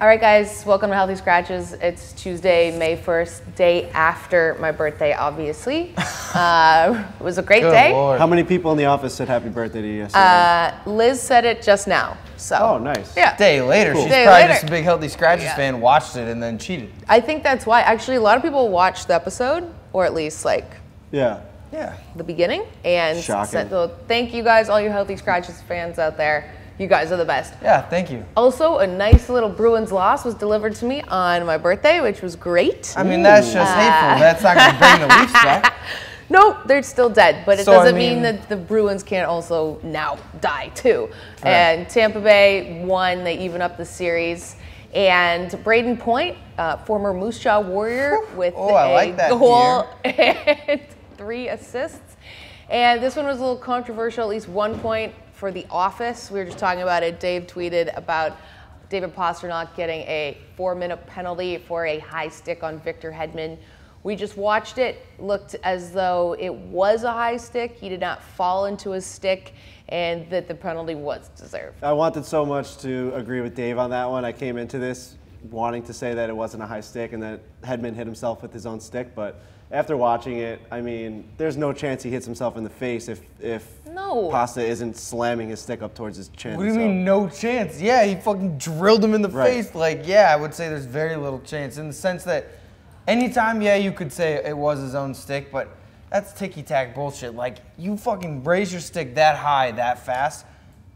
All right, guys, welcome to Healthy Scratches. It's Tuesday, May 1st, day after my birthday, obviously. It was a great day. Lord. How many people in the office said happy birthday to you yesterday? Liz said it just now, so. Oh, nice. Yeah. Day later, Cool. she's Day probably later. just a big Healthy Scratches fan, watched it, and then cheated. I think that's why. Actually, a lot of people watched the episode, or at least, like, Yeah. Yeah. the beginning. And Shocking. so thank you guys, all you Healthy Scratches fans out there. You guys are the best. Yeah, thank you. Also, a nice little Bruins loss was delivered to me on my birthday, which was great. I mean, that's just hateful. That's not going to bring the Leafs back. No, they're still dead, but it So, I doesn't mean- mean that the Bruins can't also now die too. Right. And Tampa Bay won, they even up the series. And Braden Point, former Moose Jaw Warrior, with I like that goal and 3 assists. And this one was a little controversial, at least 1 point for The Office. We were just talking about it. Dave tweeted about David Pastrnak getting a 4-minute penalty for a high stick on Victor Hedman. We just watched it, looked as though it was a high stick. He did not fall into his stick, and that the penalty was deserved. I wanted so much to agree with Dave on that one. I came into this wanting to say that it wasn't a high stick and that Hedman hit himself with his own stick, but after watching it, I mean, there's no chance he hits himself in the face if No. Pasta isn't slamming his stick up towards his chin. What do you so. mean, no chance? Yeah, he fucking drilled him in the Right. face. Like, yeah, I would say there's very little chance in the sense that anytime, yeah, you could say it was his own stick, but that's ticky-tack bullshit. Like, you fucking raise your stick that high, that fast,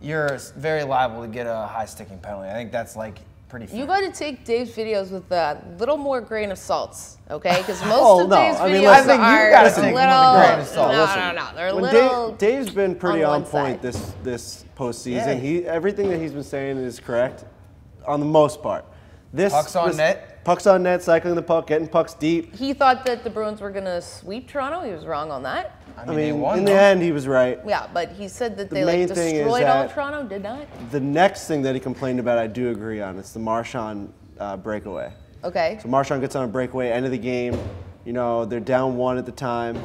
you're very liable to get a high sticking penalty. I think that's, like, pretty fair. You got to take Dave's videos with a little more grain of salts, okay? Because most Oh, of no. Dave's I mean, videos listen, I think you are gotta a take them with little. a grain of salt. No, they're a When little. Dave's been pretty on on one point side. this postseason. Yeah. Everything that he's been saying is correct, on the most part. Pucks on net. Pucks on net, cycling the puck, getting pucks deep. He thought that the Bruins were going to sweep Toronto. He was wrong on that. I they mean, won, in the though. end, he was right. Yeah, but he said that The they main like thing is destroyed all that- of Toronto. Did not. The next thing that he complained about, I do agree on. It's the Marchand breakaway. Okay. So Marchand gets on a breakaway, end of the game. You know, they're down 1 at the time.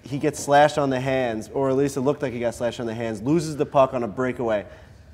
He gets slashed on the hands, or at least it looked like he got slashed on the hands, loses the puck on a breakaway.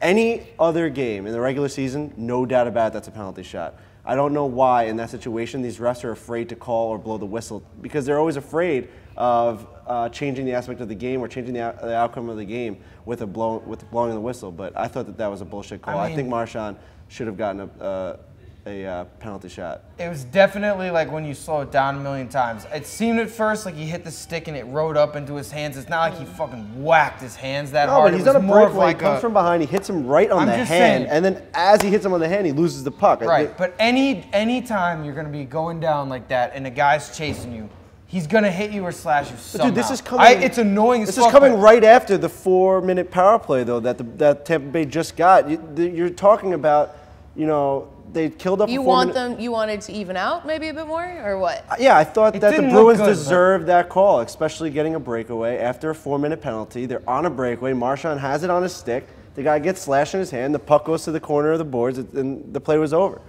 Any other game in the regular season, no doubt about it, that's a penalty shot. I don't know why in that situation these refs are afraid to call or blow the whistle, because they're always afraid of changing the aspect of the game or changing the outcome of the game with blowing of the whistle. But I thought that was a bullshit call. I mean- think Marchand should have gotten a penalty shot. It was definitely like when you slow it down a million times. It seemed at first like he hit the stick and it rode up into his hands. It's not like he fucking whacked his hands that No, hard. but he's it was on a more of breakaway. like He comes a, from behind. He hits him right on I'm the just hand, saying. and then as he hits him on the hand, he loses the puck. right. But any time you're gonna be going down like that and a guy's chasing you, he's gonna hit you or slash you somehow. Dude, this is coming. It's annoying as This fuck. is coming but- right after the 4-minute power play, though, that Tampa Bay just got. You're talking about, you know, they killed up. You a want 4-minute them? You wanted to even out maybe a bit more, or what? Yeah, I thought It that the didn't look Bruins good, but- deserved that call, especially getting a breakaway after a 4-minute penalty. They're on a breakaway. Marchand has it on his stick. The guy gets slashed in his hand. The puck goes to the corner of the boards, and the play was over.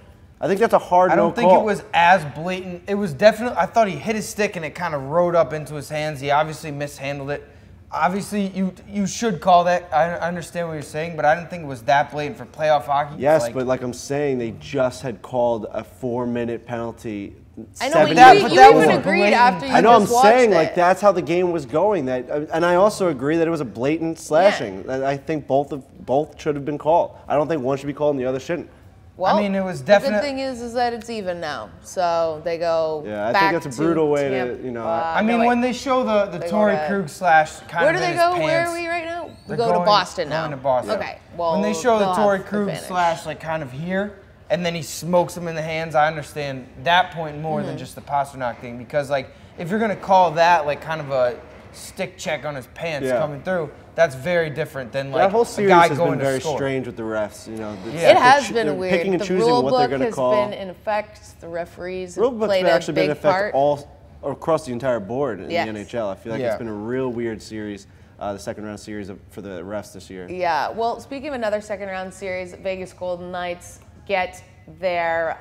I think that's a hard I no don't think call. it was as blatant. It was definitely. I thought he hit his stick and it kind of rode up into his hands. He obviously mishandled it. Obviously, you should call that. I understand what you're saying, but I didn't think it was that blatant for playoff hockey. Yes, but like I'm saying, they just had called a 4-minute penalty. I know, 7 but minutes you that before. was even a agreed blatant- after you I know. I'm just watched saying it. like that's how the game was going. That, and I also agree that it was a blatant slashing. I think both should have been called. I don't think one should be called and the other shouldn't. Well, I mean, it was The definite- good thing is that it's even now, so they go. Yeah, I back think that's a brutal way to, Tampa. you know. I mean, no, wait. when they show the They Torrey go to- Krug slash kind Where of do in they his go? Where pants. are we right now? We They're go to going- Boston now. going to Boston. Okay. Well, when they show the they'll Torrey have Krug advantage. slash like kind of here, and then he smokes him in the hands, I understand that point more Mm-hmm. than just the Pastrnak thing, because like if you're gonna call that like kind of a stick check on his pants Yeah. coming through, that's very different than like That whole a series guy has going been to very score. strange with the refs. You know, Yeah. It has been they're weird. picking and The choosing rule what they're book going to has call. been in effect. The referees Rule have book's played actually a been in big effect part. all across the entire board in Yes. the NHL. I feel like Yeah. it's been a real weird series, the second round series for the refs this year. Yeah. Well, speaking of another second round series, Vegas Golden Knights get their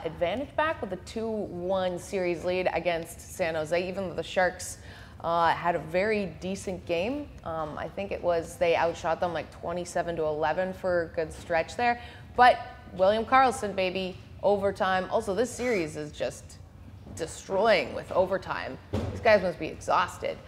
advantage back with a 2-1 series lead against San Jose, even though the Sharks had a very decent game. I think it was they outshot them like 27-11 for a good stretch there. But William Karlsson, baby, overtime. Also, this series is just destroying with overtime. These guys must be exhausted.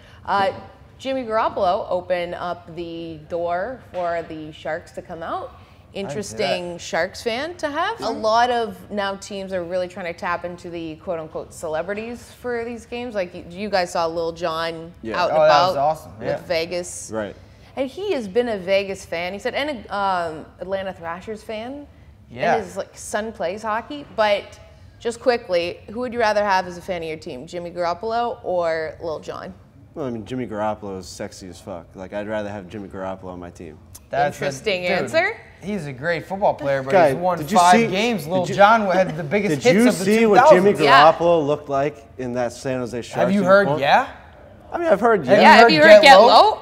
Jimmy Garoppolo opened up the door for the Sharks to come out. Interesting Sharks fan to have. A lot of now teams are really trying to tap into the quote-unquote celebrities for these games. Like you guys saw Lil Jon out and about that was awesome. with Vegas. Right. And he has been a Vegas fan. He said, and a Atlanta Thrashers fan. Yeah. And his son plays hockey. But just quickly, who would you rather have as a fan of your team, Jimmy Garoppolo or Lil Jon? Well, I mean, Jimmy Garoppolo is sexy as fuck. Like, I'd rather have Jimmy Garoppolo on my team. Interesting answer. He's a great football player, but Guy, he's won did you 5 see- games. Lil did you- Jon had the biggest Did hits you of the 2000s. see what Jimmy Yeah. Garoppolo looked like in that San Jose Sharks Have you heard uniform? Yeah? I mean, I've heard Have yeah. Yeah, have you heard Get Low?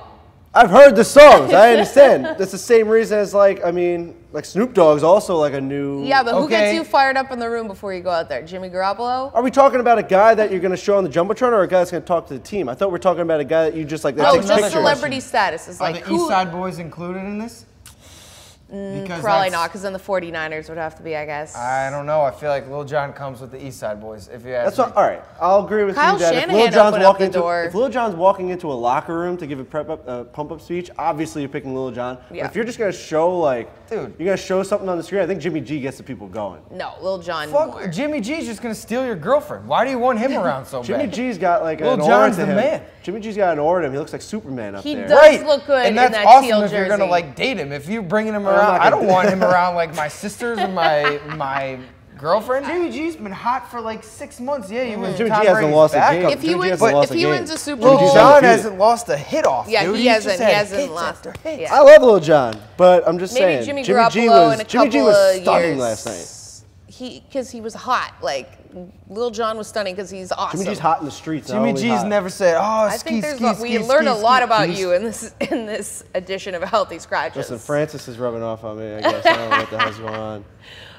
I've heard the songs. I understand. That's the same reason as, like, I mean, like Snoop Dogg's also like a new. Yeah, but who gets Okay. you fired up in the room before you go out there? Jimmy Garoppolo? Are we talking about a guy that you're going to show on the Jumbotron or a guy that's going to talk to the team? I thought we were talking about a guy that you just like that No, takes just pictures. celebrity status. It's Are like the who? East Side Boys included in this? Because Probably that's- not, because then the 49ers would have to be, I guess. I don't know. I feel like Lil Jon comes with the East Side Boys. If you ask That's me. what. All right, I'll agree with Kyle you that Shanahan if Lil Jon's opened up walking the into door. if Lil Jon's walking into a locker room to give a pump up speech, obviously you're picking Lil Jon. Yeah. But if you're just gonna show Dude. you're gonna show something on the screen, I think Jimmy G gets the people going. No, Lil Jon Fuck, more. Jimmy G's just gonna steal your girlfriend. Why do you want him around so Jimmy bad? G's got like Lil an aura Jon's to the him. man. Jimmy G's got an aura to him. He looks like Superman up He there. does. look good and in that's that awesome teal if you're gonna jersey. like date him. If you're bringing him I'm around, not I don't gonna- want him around like my sisters and my girlfriend. Jimmy G's been hot for like 6 months. Yeah, he was Jimmy Tom G hasn't Brady's lost a backup. game. If he Jimmy G wins, hasn't lost if a he game. wins a Super Lil Bowl, Jon undefeated. hasn't lost a hit off. Yeah, dude. he He's hasn't. just He had hasn't hits lost. after hits. Yeah. I love Lil Jon, but I'm just maybe saying. Jimmy G Garoppolo in a Jimmy G couple was of stunning years. last night. Because he was hot. Like Lil Jon was stunning because he's awesome. Jimmy G's hot in the streets. not Jimmy only G's hot. never said, "Oh, I ski, think ski, ski, we ski, learned a ski, lot ski." about you in this edition of Healthy Scratches. Listen, Francis is rubbing off on me, I guess. I don't know what the hell's going on.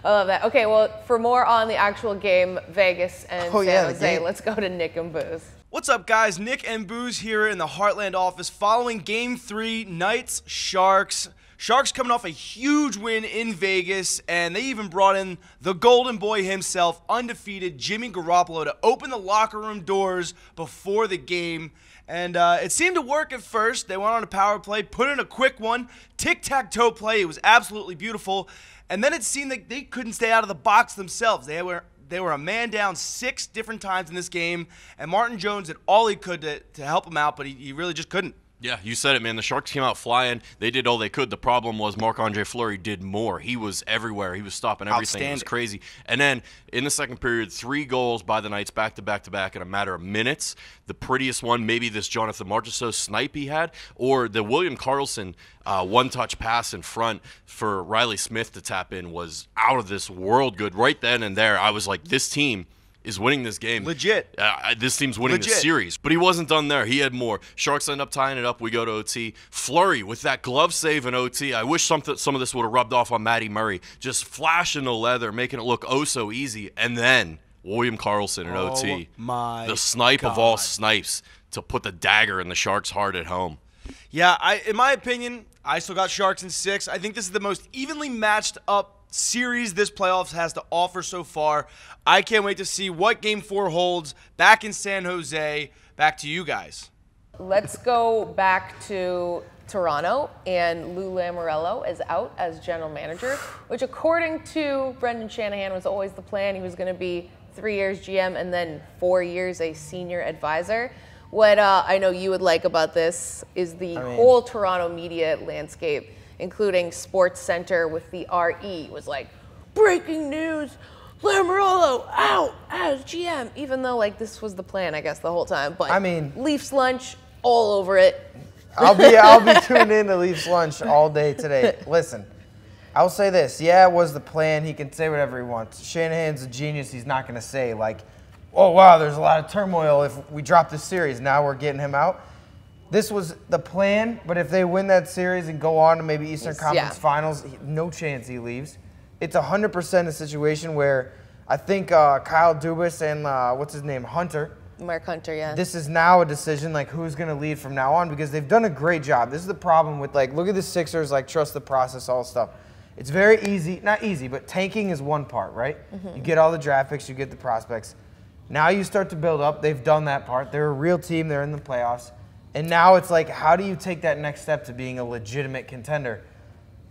I love that. Okay, well, for more on the actual game, Vegas and Oh, San yeah, the Jose, game. let's go to Nick and Booze. What's up, guys? Nick and Booze here in the Heartland office following Game 3, Knights, Sharks. Sharks coming off a huge win in Vegas, and they even brought in the golden boy himself, undefeated Jimmy Garoppolo, to open the locker room doors before the game. And it seemed to work at first. They went on a power play, put in a quick one, tic-tac-toe play. It was absolutely beautiful. And then it seemed like they couldn't stay out of the box themselves. They were a man down 6 different times in this game, and Martin Jones did all he could to help him out, but he really just couldn't. Yeah, you said it, man. The Sharks came out flying. They did all they could. The problem was Marc-Andre Fleury did more. He was everywhere. He was stopping everything. It was Outstanding. crazy. And then in the second period, 3 goals by the Knights back to back to back in a matter of minutes. The prettiest one, maybe this Jonathan Marchessault snipe he had, or the William Karlsson one-touch pass in front for Riley Smith to tap in was out of this world good. Right then and there, I was like, this team is winning this game. Legit. This team's winning Legit. the series. But he wasn't done there. He had more. Sharks end up tying it up. We go to OT. Fleury with that glove save in OT. I wish some of this would have rubbed off on Matty Murray. Just flashing the leather, making it look oh so easy. And then William Karlsson in OT. my The snipe of God. all snipes to put the dagger in the Sharks' heart at home. Yeah, in my opinion, I still got Sharks in 6. I think this is the most evenly matched up series this playoffs has to offer so far. I can't wait to see what Game 4 holds back in San Jose. Back to you guys. Let's go back to Toronto, and Lou Lamoriello is out as general manager, which according to Brendan Shanahan was always the plan. He was going to be 3 years GM and then 4 years a senior advisor. What I know you would like about this is the whole Toronto media landscape, including Sports Center with the RE, was like, breaking news, Lamoriello out as GM, even though like this was the plan, I guess, the whole time. But I mean, Leafs lunch all over it. I'll be tuned in to Leafs lunch all day today. Listen, I'll say this. Yeah, it was the plan. He can say whatever he wants. Shanahan's a genius. He's not going to say like, oh, wow, there's a lot of turmoil if we drop this series. Now we're getting him out. This was the plan, but if they win that series and go on to maybe Eastern Conference Finals, no chance he leaves. It's 100% a situation where I think Kyle Dubas and what's his name, Hunter. Mark Hunter, yeah. This is now a decision like who's going to lead from now on because they've done a great job. This is the problem with like, look at the Sixers, like trust the process, all stuff. it's very easy, not easy, but tanking is one part, right? You get all the draft picks, you get the prospects. Now you start to build up. They've done that part. They're a real team. They're in the playoffs. And now it's like, how do you take that next step to being a legitimate contender?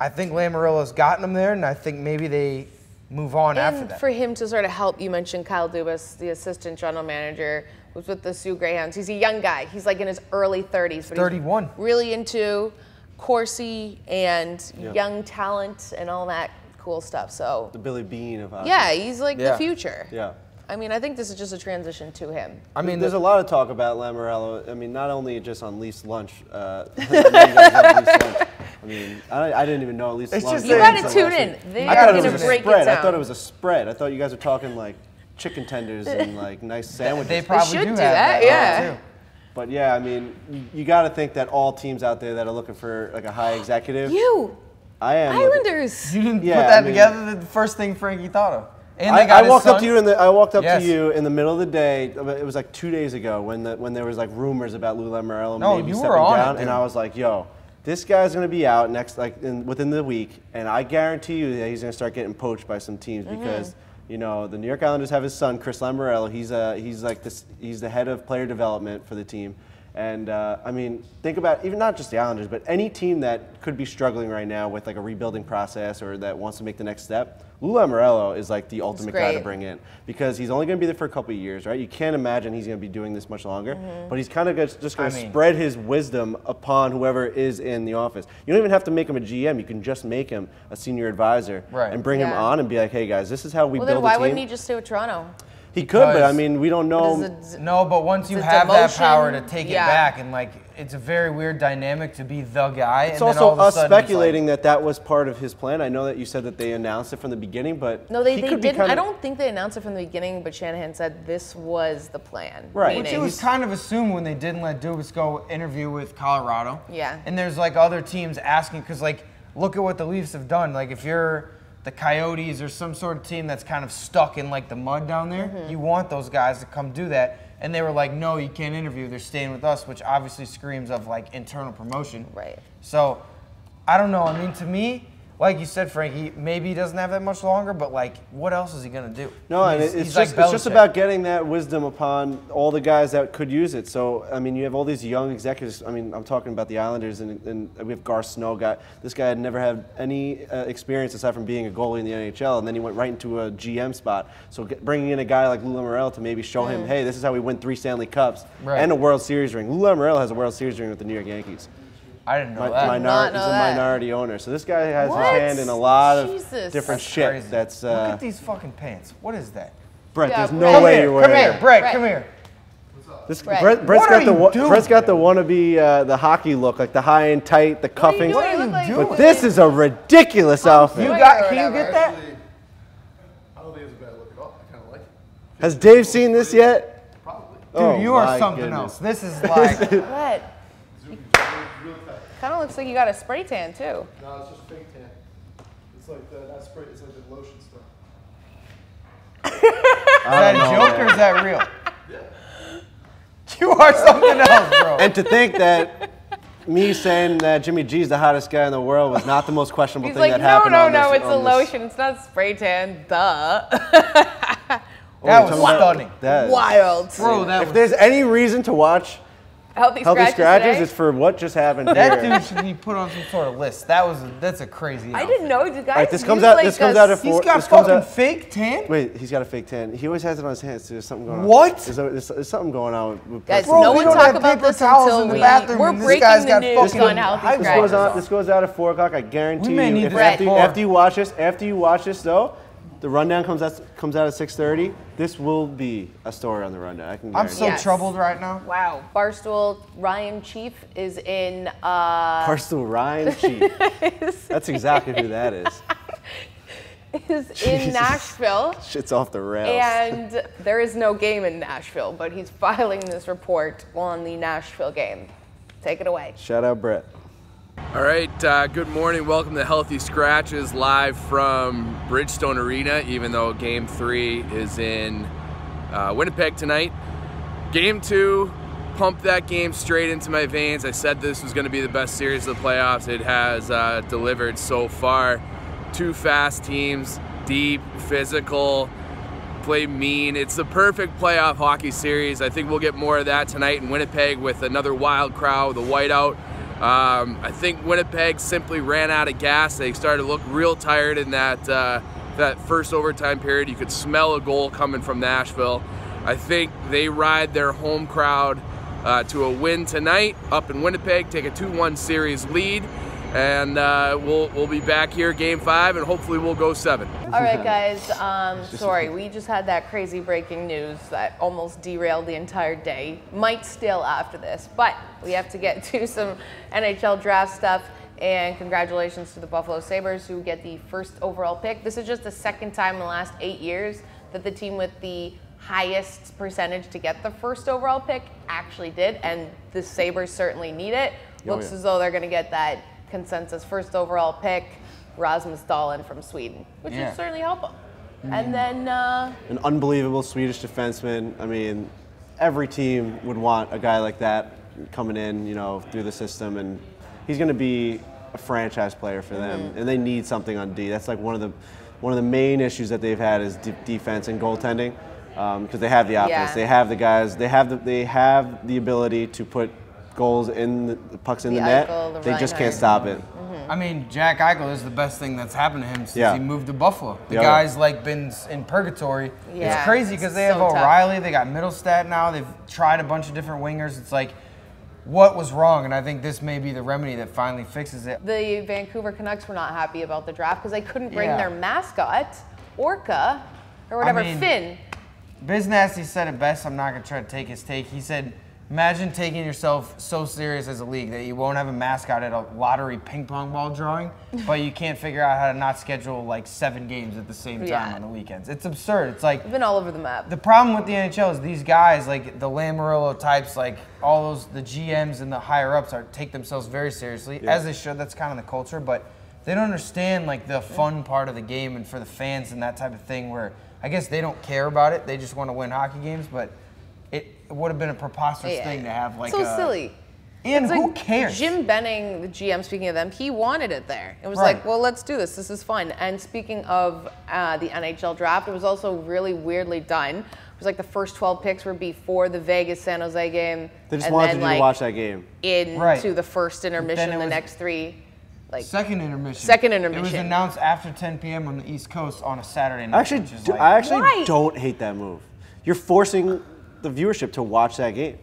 I think Lamoriello's gotten them there, and I think maybe they move on after that. And for him to sort of help, you mentioned Kyle Dubas, the assistant general manager, was with the Sioux Greyhounds. He's a young guy. He's like in his early 30s. But 31. He's really into Corsi and young talent and all that cool stuff. So The Billy Bean of hockey. yeah, he's like the Yeah. future. Yeah. I mean, I think this is just a transition to him. I mean, There's a lot of talk about Lamoriello. I mean, not only just on Leafs lunch. I know you guys love Leafs lunch. I mean, I didn't even know Leafs It's lunch. just You that- got to tune in. They I are thought it going was to a break spread. it down. I thought it was a spread. I thought you guys were talking like chicken tenders and like nice sandwiches. they probably should do do have that, that, yeah. too. But yeah, I mean, you got to think that all teams out there that are looking for like a high executive. You, I am. Islanders. You didn't Yeah, put that I mean- together, the first thing Frankie thought of. And they got I his walked up son. to you in the. I walked up Yes. to you in the middle of the day. It was like 2 days ago when there was like rumors about Lou Lamoriello No, maybe you were stepping on it, down, dude. and I was like, "Yo, this guy's gonna be out within the week, and I guarantee you that he's gonna start getting poached by some teams because you know the New York Islanders have his son Chris Lamoriello. He's like this. He's the head of player development for the team." And I mean, think about even not just the Islanders, but any team that could be struggling right now with like a rebuilding process or that wants to make the next step. Lou Lamoriello is like the ultimate guy to great. bring in because he's only going to be there for a couple of years, right? You can't imagine he's going to be doing this much longer, but he's kind of just going to spread his wisdom upon whoever is in the office. You don't even have to make him a GM. You can just make him a senior advisor and bring him Yeah. on and be like, hey guys, this is how we Well, then build why a team. wouldn't he just stay with Toronto? He could, but I Because- mean, we don't know. No, but once you It's a have that demotion, power to take it yeah. back, and like, it's a very weird dynamic to be the guy. It's and then also all of a us sudden it's speculating that was part of his plan. I know that you said that they announced it from the beginning, but No, they he could be didn't. kinda- I don't think they announced it from the beginning, but Shanahan said this was the plan. Right. Which Meaning- it was kind of assumed when they didn't let Dubas go interview with Colorado. Yeah. And there's like other teams asking, because like, look at what the Leafs have done. Like, if you're the Coyotes or some sort of team that's kind of stuck in like the mud down there, you want those guys to come do that. And they were like, no, you can't interview. They're staying with us, which obviously screams of like internal promotion. Right. So, I don't know. I mean, to me, like you said, Frankie, maybe he doesn't have that much longer, but like, what else is he gonna do? No, and He's it's like just Belichick. about getting that wisdom upon all the guys that could use it. So, I mean, you have all these young executives. I mean, I'm talking about the Islanders, and we have Garth Snow. This guy had never had any experience aside from being a goalie in the NHL, and then he went right into a GM spot. So, bringing in a guy like Lou Lamoriello to maybe show him, hey, this is how we win 3 Stanley Cups Right. and a World Series ring. Lou Lamoriello has a World Series ring with the New York Yankees. I didn't know Mi- that. not know he's a that. minority owner. So this guy has What? his hand in a lot of Jesus. different That's shit. crazy. That's Look at these fucking pants. What is that? Brett. Yeah, There's Brett. no Come way here, you're Come wearing here, it. Brett. Brett. Come here. This, Brett. Brett's What got are the you wa- doing? Brett's got the wannabe the hockey look, like the high and tight, the cuffing. What are you like, doing? But this is a ridiculous outfit. You Boy got? or Can you whatever. get that? I don't think it's a bad look at all. I kind of like it. Has Dave seen this yet? Probably. Dude, Oh, you are my something goodness. else. This is like. What? Really tight. Kind of looks like you got a spray tan too. No, it's just fake tan. It's like the not spray. It's like the lotion stuff. Is that a joke or is that real? You are something else, bro. And to think that me saying that Jimmy G's the hottest guy in the world was not the most questionable He's thing like, that no, happened no, on no, this. it's a on this- lotion. It's not spray tan. Duh. That was talking about- stunning. That- Wild. Bro, that If was. there's any reason to watch Healthy Healthy scratches, Scratches, today? it's for what just happened That here. dude should be put on some sort of list. That's a crazy. I outfit. didn't know. You guys. Alright, this comes use, out- like, this comes a out of He's four- got this comes fucking out- fake tan. Wait, he's got a fake tan. He always has it on his hands. There's something going on. What? There's something going on with Guys, Bro, no we one don't talk have about paper this towels until in the we. bathroom, We're and this breaking guy's the got news fucking on healthy high This scratches. goes on. This goes out at 4 o'clock. I guarantee We may you. need If this at 4. after you watch this, though, the rundown comes out at 6:30. This will be a story on the rundown. I can I'm guarantee. so Yes. troubled right now. Wow. Barstool Ryan Chief is in. Barstool Ryan Chief. That's exactly who that is. Is in Jesus. Nashville. Shit's off the rails. And there is no game in Nashville, but he's filing this report on the Nashville game. Take it away. Shout out Brett. All right, good morning. Welcome to Healthy Scratches live from Bridgestone Arena, even though Game 3 is in Winnipeg tonight. Game 2, pumped that game straight into my veins. I said this was going to be the best series of the playoffs. It has delivered so far. two fast teams, deep, physical, play mean. It's the perfect playoff hockey series. I think we'll get more of that tonight in Winnipeg with another wild crowd, the whiteout. I think Winnipeg simply ran out of gas. They started to look real tired in that first overtime period. You could smell a goal coming from Nashville. I think they ride their home crowd to a win tonight up in Winnipeg, take a 2-1 series lead, and we'll be back here Game 5, and hopefully we'll go 7. All right, guys. Sorry, we just had that crazy breaking news that almost derailed the entire day. Might still after this, but we have to get to some NHL draft stuff. And congratulations to the Buffalo Sabres, who get the first overall pick. This is just the second time in the last 8 years that the team with the highest percentage to get the first overall pick actually did, and the Sabres certainly need it. Looks as though they're going to get that consensus first overall pick, Rasmus Dahlin from Sweden, which would certainly help them. And then an unbelievable Swedish defenseman. I mean, every team would want a guy like that coming in, you know, through the system, and he's going to be a franchise player for them, and they need something on D. That's like one of the main issues that they've had is defense and goaltending, because they have the offense, they have the guys, they have the ability to put goals in the pucks in the net. They just can't stop it. I mean, Jack Eichel is the best thing that's happened to him since he moved to Buffalo. The guy's like been in purgatory. It's crazy because they have O'Reilly, they got Middlestat now. They've tried a bunch of different wingers. It's like, what was wrong? And I think this may be the remedy that finally fixes it. The Vancouver Canucks were not happy about the draft because they couldn't bring their mascot, Orca, or whatever, Finn. Biz Nasty said it best. I'm not going to try to take his take. He said, imagine taking yourself so serious as a league that you won't have a mascot at a lottery ping pong ball drawing, but you can't figure out how to not schedule like 7 games at the same time on the weekends. It's absurd. It's like, they've been all over the map. The problem with the NHL is these guys, like the Lamoriello types, like all those, the GMs and the higher ups take themselves very seriously, as they should. That's kind of the culture, but they don't understand like the fun part of the game and for the fans and that type of thing where I guess they don't care about it. They just want to win hockey games, but it would have been a preposterous thing to have like so silly. And it's who like cares? Jim Benning, the GM, speaking of them, he wanted it there. It was like, well, let's do this. This is fun. And speaking of the NHL draft, it was also really weirdly done. It was like the first 12 picks were before the Vegas San Jose game. They just wanted you to watch that game. Into the first intermission, the next 3. Like second intermission. Second intermission. It was announced after 10 p.m. on the East Coast on a Saturday night. I actually don't hate that move. You're forcing the viewership to watch that game.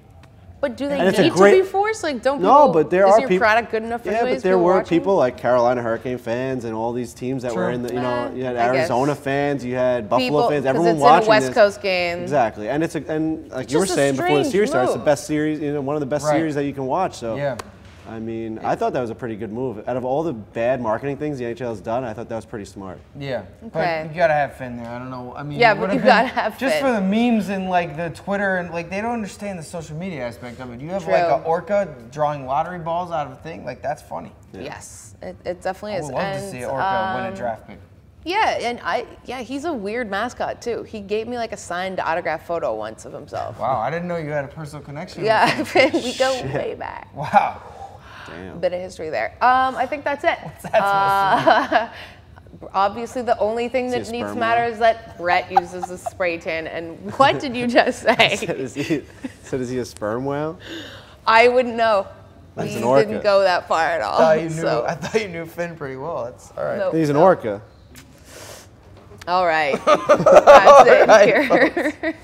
But do they need to be forced? Like, don't people? No, but there are people. Is your product good enough for but there were people like Carolina Hurricane fans and all these teams that were in the, you know, you had Arizona fans, you had Buffalo fans, everyone watching this. West Coast game. Exactly, and and like you were saying before the series starts, the best series, you know, one of the best series that you can watch. So I mean, I thought that was a pretty good move. Out of all the bad marketing things the NHL has done, I thought that was pretty smart. Yeah, but you gotta have Finn there. I don't know. I mean, but you gotta have Finn. Just for the memes and like the Twitter and like they don't understand the social media aspect of it. You have like an orca drawing lottery balls out of a thing. Like that's funny. Yes, it definitely is. I would love to see an orca win a draft pick. Yeah, and he's a weird mascot too. He gave me like a signed autograph photo once of himself. Wow, I didn't know you had a personal connection. Yeah, we go way back. Wow. Damn. Bit of history there. I think that's it. What's that obviously, the only thing that needs to matter is that Brett uses a spray tan. And what did you just say? Is he a sperm whale? I wouldn't know. That's we an orca. didn't go that far at all. I thought you knew Finn pretty well. That's all right. He's an orca. All right. That's it here.